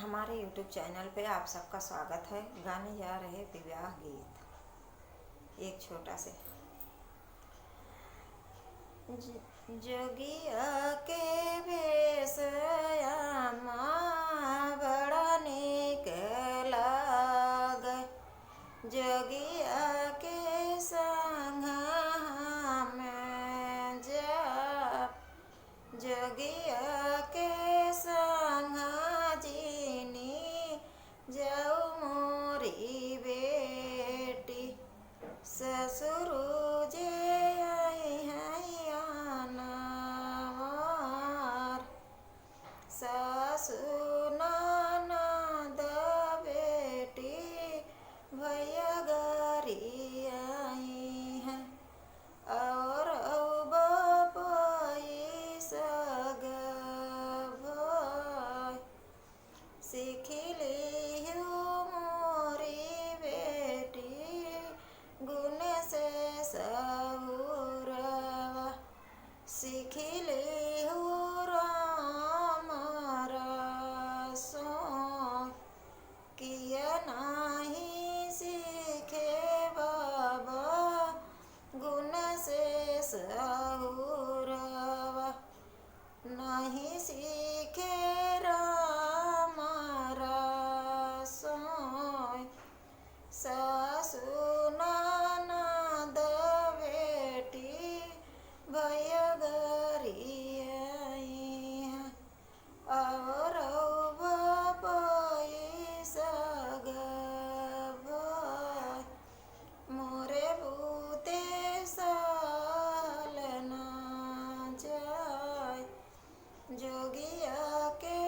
हमारे YouTube channel पे आप सबका स्वागत है। गाने जा रहे विवाह गीत, एक छोटा से। जोगिया के भेषयामा बड़ा नीक लागे, जोगिया के संग हमें जाब, जोगिया के संग जीनी जाऊ मोरी बेटी, ससुर जे आई है अनवर, सासु ननद बेटी भैया गरी आई है, और सग भाई सीखली मोरी बेटी गुण से सहुरवा, सीखली राम रसों किया नहीं सीखे बाबा गुण से सहुरवा, नहीं सीखे राम रसों सासु ननद बेटी भैया गरी आई है, और सग भाई मोरे बूते साल ना जाए, जोगिया के